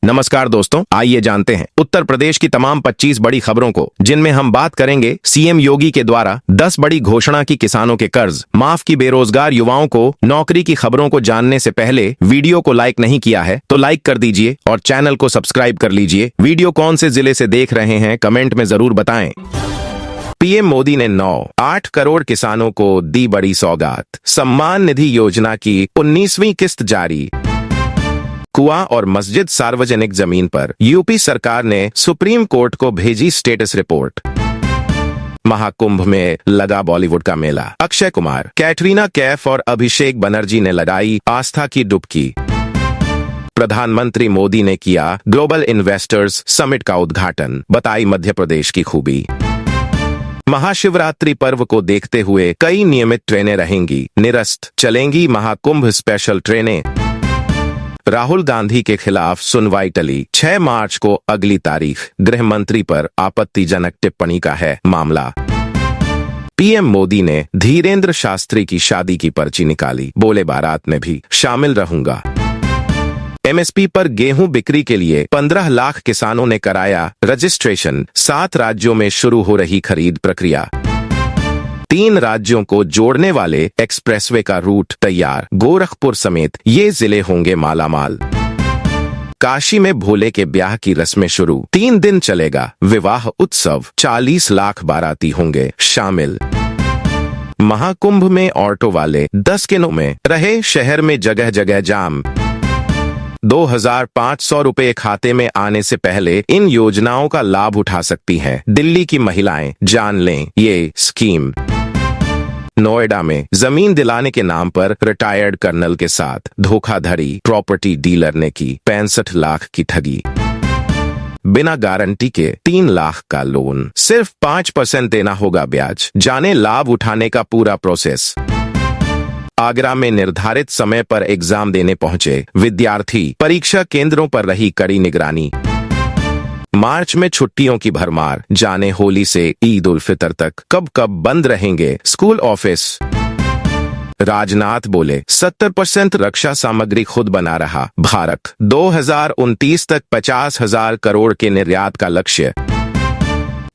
नमस्कार दोस्तों, आइए जानते हैं उत्तर प्रदेश की तमाम 25 बड़ी खबरों को, जिनमें हम बात करेंगे सीएम योगी के द्वारा 10 बड़ी घोषणा की, किसानों के कर्ज माफ की, बेरोजगार युवाओं को नौकरी की। खबरों को जानने से पहले वीडियो को लाइक नहीं किया है तो लाइक कर दीजिए और चैनल को सब्सक्राइब कर लीजिए। वीडियो कौन से जिले से देख रहे हैं कमेंट में जरूर बताएं। पीएम मोदी ने 9.8 करोड़ किसानों को दी बड़ी सौगात। सम्मान निधि योजना की 19वीं किस्त जारी। कुआं और मस्जिद सार्वजनिक जमीन पर यूपी सरकार ने सुप्रीम कोर्ट को भेजी स्टेटस रिपोर्ट। महाकुंभ में लगा बॉलीवुड का मेला। अक्षय कुमार, कैटरीना कैफ और अभिषेक बनर्जी ने लगाई आस्था की डुबकी। प्रधानमंत्री मोदी ने किया ग्लोबल इन्वेस्टर्स समिट का उद्घाटन, बताई मध्य प्रदेश की खूबी। महाशिवरात्रि पर्व को देखते हुए कई नियमित ट्रेनें रहेंगी निरस्त, चलेंगी महाकुंभ स्पेशल ट्रेनें। राहुल गांधी के खिलाफ सुनवाई टली, 6 मार्च को अगली तारीख। गृह मंत्री पर आपत्तिजनक टिप्पणी का है मामला। पीएम मोदी ने धीरेन्द्र शास्त्री की शादी की पर्ची निकाली, बोले बारात में भी शामिल रहूंगा। एमएसपी पर गेहूं बिक्री के लिए 15 लाख किसानों ने कराया रजिस्ट्रेशन। 7 राज्यों में शुरू हो रही खरीद प्रक्रिया। 3 राज्यों को जोड़ने वाले एक्सप्रेसवे का रूट तैयार, गोरखपुर समेत ये जिले होंगे मालामाल। काशी में भोले के ब्याह की रस्में शुरू, 3 दिन चलेगा विवाह उत्सव। 40 लाख बाराती होंगे शामिल। महाकुंभ में ऑटो वाले 10 किनों में रहे, शहर में जगह जगह जाम। 2500 रुपए खाते में आने से पहले इन योजनाओं का लाभ उठा सकती हैं दिल्ली की महिलाएं, जान लें ये स्कीम। नोएडा में जमीन दिलाने के नाम पर रिटायर्ड कर्नल के साथ धोखाधड़ी, प्रॉपर्टी डीलर ने की 65 लाख की ठगी। बिना गारंटी के 3 लाख का लोन, सिर्फ 5% देना होगा ब्याज। जाने लाभ उठाने का पूरा प्रोसेस। आगरा में निर्धारित समय पर एग्जाम देने पहुंचे विद्यार्थी, परीक्षा केंद्रों पर रही कड़ी निगरानी। मार्च में छुट्टियों की भरमार, जाने होली से ईद उल फितर तक कब कब बंद रहेंगे स्कूल ऑफिस। राजनाथ बोले 70% रक्षा सामग्री खुद बना रहा भारत। 2029 तक 50,000 करोड़ के निर्यात का लक्ष्य।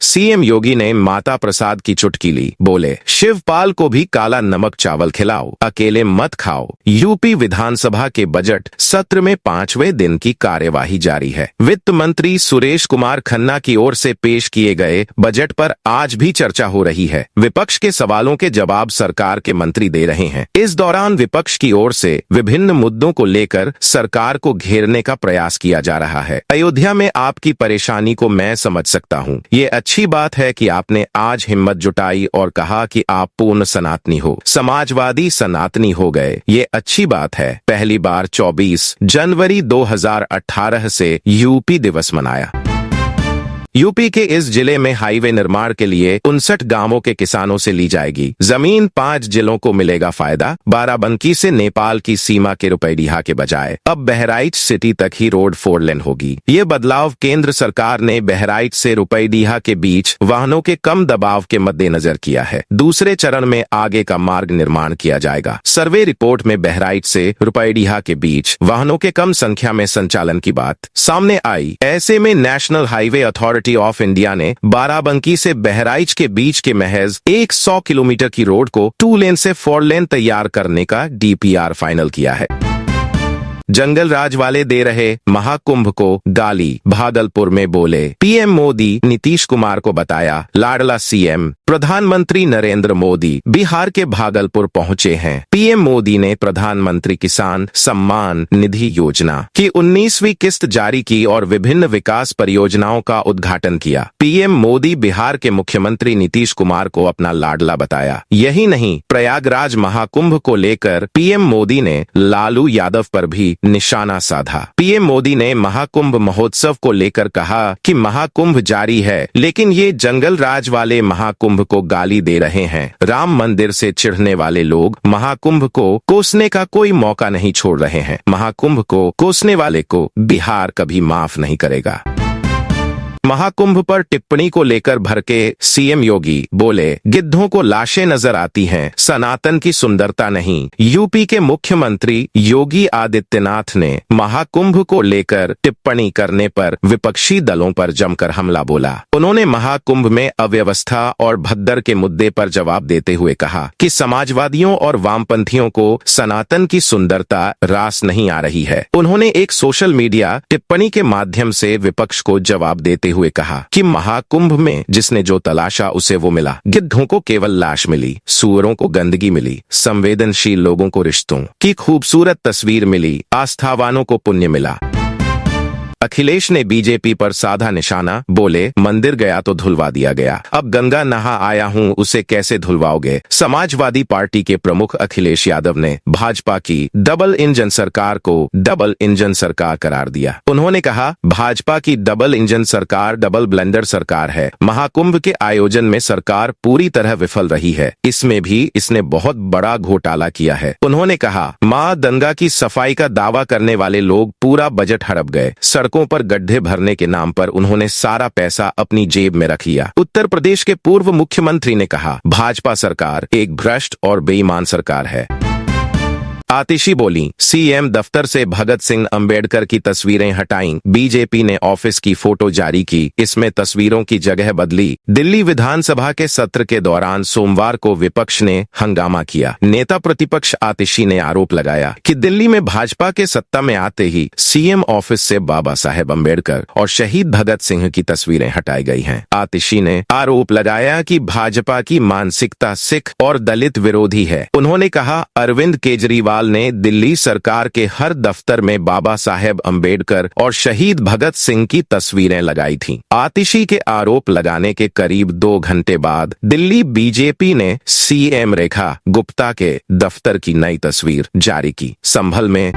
सीएम योगी ने माता प्रसाद की चुटकी ली, बोले शिवपाल को भी काला नमक चावल खिलाओ, अकेले मत खाओ। यूपी विधानसभा के बजट सत्र में 5वें दिन की कार्यवाही जारी है। वित्त मंत्री सुरेश कुमार खन्ना की ओर से पेश किए गए बजट पर आज भी चर्चा हो रही है। विपक्ष के सवालों के जवाब सरकार के मंत्री दे रहे हैं। इस दौरान विपक्ष की ओर से विभिन्न मुद्दों को लेकर सरकार को घेरने का प्रयास किया जा रहा है। अयोध्या में आपकी परेशानी को मैं समझ सकता हूँ। ये अच्छी बात है कि आपने आज हिम्मत जुटाई और कहा कि आप पूर्ण सनातनी हो, समाजवादी सनातनी हो गए। ये अच्छी बात है। पहली बार 24 जनवरी 2018 से यूपी दिवस मनाया। यूपी के इस जिले में हाईवे निर्माण के लिए 59 गांवों के किसानों से ली जाएगी जमीन। 5 जिलों को मिलेगा फायदा। बाराबंकी से नेपाल की सीमा के रुपैडीहा के बजाय अब बहराइच सिटी तक ही रोड 4 लेन होगी। ये बदलाव केंद्र सरकार ने बहराइच से रुपैडीहा के बीच वाहनों के कम दबाव के मद्देनजर किया है। दूसरे चरण में आगे का मार्ग निर्माण किया जाएगा। सर्वे रिपोर्ट में बहराइच से रुपैडीहा के बीच वाहनों के कम संख्या में संचालन की बात सामने आई। ऐसे में national highway authority of India ने बाराबंकी से बहराइच के बीच के महज 100 किलोमीटर की रोड को 2 लेन से 4 लेन तैयार करने का डीपीआर फाइनल किया है। जंगल राज वाले दे रहे महाकुंभ को गाली, भागलपुर में बोले पीएम मोदी। नीतीश कुमार को बताया लाडला सीएम। प्रधानमंत्री नरेंद्र मोदी बिहार के भागलपुर पहुंचे हैं। पीएम मोदी ने प्रधानमंत्री किसान सम्मान निधि योजना की 19वीं किस्त जारी की और विभिन्न विकास परियोजनाओं का उद्घाटन किया। पीएम मोदी बिहार के मुख्यमंत्री नीतीश कुमार को अपना लाडला बताया। यही नहीं, प्रयागराज महाकुंभ को लेकर पीएम मोदी ने लालू यादव पर भी निशाना साधा। पीएम मोदी ने महाकुंभ महोत्सव को लेकर कहा कि महाकुंभ जारी है, लेकिन ये जंगल राज वाले महाकुंभ को गाली दे रहे हैं। राम मंदिर से चिढ़ने वाले लोग महाकुंभ को कोसने का कोई मौका नहीं छोड़ रहे हैं। महाकुंभ को कोसने वाले को बिहार कभी माफ नहीं करेगा। महाकुंभ पर टिप्पणी को लेकर भड़के सीएम योगी, बोले गिद्धों को लाशें नजर आती हैं, सनातन की सुंदरता नहीं। यूपी के मुख्यमंत्री योगी आदित्यनाथ ने महाकुंभ को लेकर टिप्पणी करने पर विपक्षी दलों पर जमकर हमला बोला। उन्होंने महाकुंभ में अव्यवस्था और भद्दर के मुद्दे पर जवाब देते हुए कहा कि समाजवादियों और वामपंथियों को सनातन की सुंदरता रास नहीं आ रही है। उन्होंने एक सोशल मीडिया टिप्पणी के माध्यम से विपक्ष को जवाब देते हुए कहा कि महाकुंभ में जिसने जो तलाशा उसे वो मिला। गिद्धों को केवल लाश मिली, सूअरों को गंदगी मिली, संवेदनशील लोगों को रिश्तों की खूबसूरत तस्वीर मिली, आस्थावानों को पुण्य मिला। अखिलेश ने बीजेपी पर साधा निशाना, बोले मंदिर गया तो धुलवा दिया गया, अब गंगा नहा आया हूं उसे कैसे धुलवाओगे। समाजवादी पार्टी के प्रमुख अखिलेश यादव ने भाजपा की डबल इंजन सरकार को डबल इंजन सरकार करार दिया। उन्होंने कहा भाजपा की डबल इंजन सरकार डबल ब्लेंडर सरकार है। महाकुंभ के आयोजन में सरकार पूरी तरह विफल रही है, इसमें भी इसने बहुत बड़ा घोटाला किया है। उन्होंने कहा मां गंगा की सफाई का दावा करने वाले लोग पूरा बजट हड़प गए। सड़कों पर गड्ढे भरने के नाम पर उन्होंने सारा पैसा अपनी जेब में रख लिया। उत्तर प्रदेश के पूर्व मुख्यमंत्री ने कहा भाजपा सरकार एक भ्रष्ट और बेईमान सरकार है। आतिशी बोली सीएम दफ्तर से भगत सिंह अंबेडकर की तस्वीरें हटाईं, बीजेपी ने ऑफिस की फोटो जारी की, इसमें तस्वीरों की जगह बदली। दिल्ली विधानसभा के सत्र के दौरान सोमवार को विपक्ष ने हंगामा किया। नेता प्रतिपक्ष आतिशी ने आरोप लगाया कि दिल्ली में भाजपा के सत्ता में आते ही सीएम ऑफिस से बाबा साहेब अंबेडकर और शहीद भगत सिंह की तस्वीरें हटाई गई हैं। आतिशी ने आरोप लगाया कि भाजपा की मानसिकता सिख और दलित विरोधी है। उन्होंने कहा अरविंद केजरीवाल ने दिल्ली सरकार के हर दफ्तर में बाबा साहेब अंबेडकर और शहीद भगत सिंह की तस्वीरें लगाई थीं। आतिशी के आरोप लगाने के करीब 2 घंटे बाद दिल्ली बीजेपी ने सीएम रेखा गुप्ता के दफ्तर की नई तस्वीर जारी की। संभल में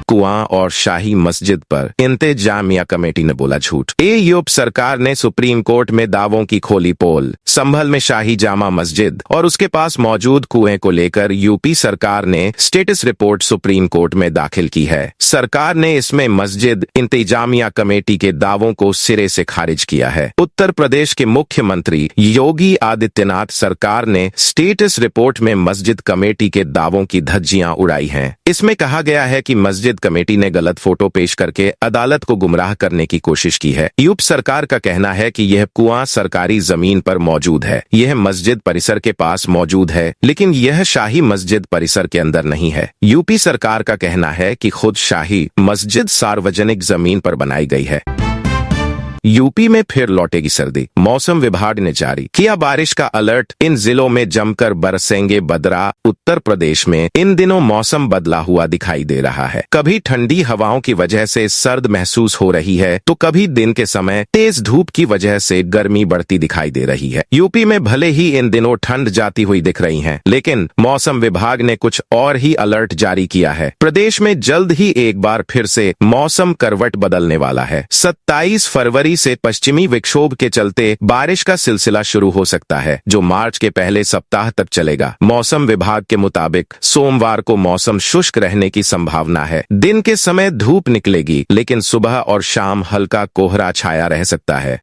कुआं और शाही मस्जिद पर इंतजामिया कमेटी ने बोला झूठ। यूपी सरकार ने सुप्रीम कोर्ट में दावों की खोली पोल। संभल में शाही जामा मस्जिद और उसके पास मौजूद कुएं को लेकर यूपी सरकार ने स्टेटस रिपोर्ट सुप्रीम कोर्ट में दाखिल की है। सरकार ने इसमें मस्जिद इंतजामिया कमेटी के दावों को सिरे से खारिज किया है। उत्तर प्रदेश के मुख्यमंत्री योगी आदित्यनाथ सरकार ने स्टेटस रिपोर्ट में मस्जिद कमेटी के दावों की धज्जियां उड़ाई हैं। इसमें कहा गया है कि मस्जिद कमेटी ने गलत फोटो पेश करके अदालत को गुमराह करने की कोशिश की है। यूपी सरकार का कहना है कि यह कुआं सरकारी जमीन पर मौजूद है, यह मस्जिद परिसर के पास मौजूद है, लेकिन यह शाही मस्जिद परिसर के अंदर नहीं है। यूपी सरकार का कहना है कि खुद शाही मस्जिद सार्वजनिक जमीन पर बनाई गई है। यूपी में फिर लौटेगी सर्दी, मौसम विभाग ने जारी किया बारिश का अलर्ट। इन जिलों में जमकर बरसेंगे बदरा। उत्तर प्रदेश में इन दिनों मौसम बदला हुआ दिखाई दे रहा है। कभी ठंडी हवाओं की वजह से सर्द महसूस हो रही है तो कभी दिन के समय तेज धूप की वजह से गर्मी बढ़ती दिखाई दे रही है। यूपी में भले ही इन दिनों ठंड जाती हुई दिख रही है, लेकिन मौसम विभाग ने कुछ और ही अलर्ट जारी किया है। प्रदेश में जल्द ही एक बार फिर से मौसम करवट बदलने वाला है। 27 फरवरी से पश्चिमी विक्षोभ के चलते बारिश का सिलसिला शुरू हो सकता है, जो मार्च के पहले सप्ताह तक चलेगा। मौसम विभाग के मुताबिक सोमवार को मौसम शुष्क रहने की संभावना है। दिन के समय धूप निकलेगी, लेकिन सुबह और शाम हल्का कोहरा छाया रह सकता है।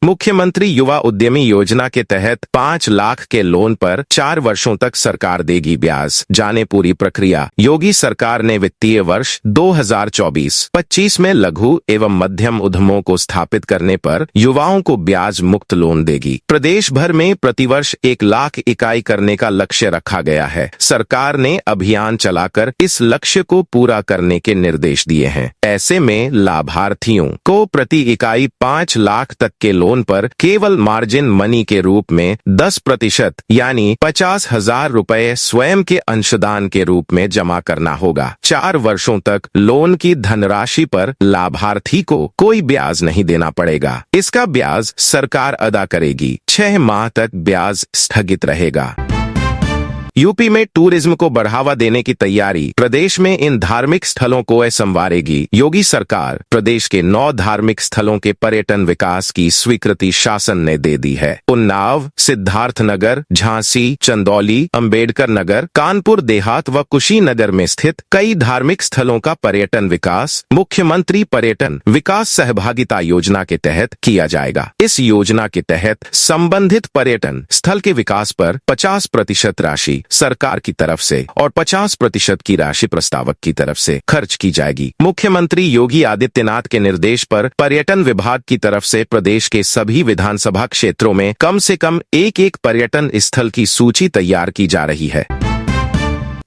मुख्यमंत्री युवा उद्यमी योजना के तहत 5 लाख के लोन पर 4 वर्षों तक सरकार देगी ब्याज, जाने पूरी प्रक्रिया। योगी सरकार ने वित्तीय वर्ष 2024-25 में लघु एवं मध्यम उद्यमों को स्थापित करने पर युवाओं को ब्याज मुक्त लोन देगी। प्रदेश भर में प्रतिवर्ष 1 लाख इकाई करने का लक्ष्य रखा गया है। सरकार ने अभियान चलाकर इस लक्ष्य को पूरा करने के निर्देश दिए हैं। ऐसे में लाभार्थियों को प्रति इकाई 5 लाख तक के लोन पर केवल मार्जिन मनी के रूप में 10% यानी 50,000 रुपए स्वयं के अंशदान के रूप में जमा करना होगा। 4 वर्षों तक लोन की धनराशि पर लाभार्थी को कोई ब्याज नहीं देना पड़ेगा। इसका ब्याज सरकार अदा करेगी। 6 माह तक ब्याज स्थगित रहेगा। यूपी में टूरिज्म को बढ़ावा देने की तैयारी, प्रदेश में इन धार्मिक स्थलों को संवारेगी योगी सरकार। प्रदेश के 9 धार्मिक स्थलों के पर्यटन विकास की स्वीकृति शासन ने दे दी है। उन्नाव, सिद्धार्थनगर, झांसी, चंदौली, अंबेडकर नगर, कानपुर देहात व कुशीनगर में स्थित कई धार्मिक स्थलों का पर्यटन विकास मुख्यमंत्री पर्यटन विकास सहभागिता योजना के तहत किया जाएगा। इस योजना के तहत संबंधित पर्यटन स्थल के विकास पर 50% राशि सरकार की तरफ से और 50% की राशि प्रस्तावक की तरफ से खर्च की जाएगी। मुख्यमंत्री योगी आदित्यनाथ के निर्देश पर पर्यटन विभाग की तरफ से प्रदेश के सभी विधानसभा क्षेत्रों में कम से कम एक पर्यटन स्थल की सूची तैयार की जा रही है।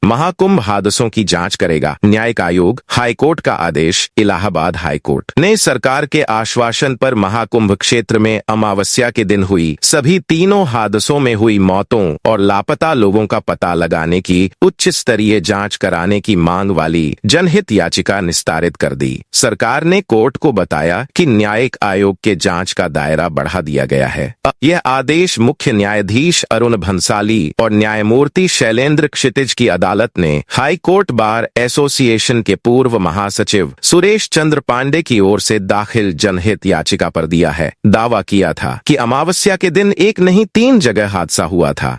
महाकुंभ हादसों की जांच करेगा न्यायिक आयोग, हाईकोर्ट का आदेश। इलाहाबाद हाईकोर्ट ने सरकार के आश्वासन पर महाकुंभ क्षेत्र में अमावस्या के दिन हुई सभी 3 हादसों में हुई मौतों और लापता लोगों का पता लगाने की उच्च स्तरीय जांच कराने की मांग वाली जनहित याचिका निस्तारित कर दी। सरकार ने कोर्ट को बताया कि न्यायिक आयोग के जांच का दायरा बढ़ा दिया गया है। यह आदेश मुख्य न्यायाधीश अरुण भंसाली और न्यायमूर्ति शैलेंद्र क्षितिज की अदालत ने हाई कोर्ट बार एसोसिएशन के पूर्व महासचिव सुरेश चंद्र पांडे की ओर से दाखिल जनहित याचिका पर दिया है। दावा किया था कि अमावस्या के दिन एक नहीं 3 जगह हादसा हुआ था।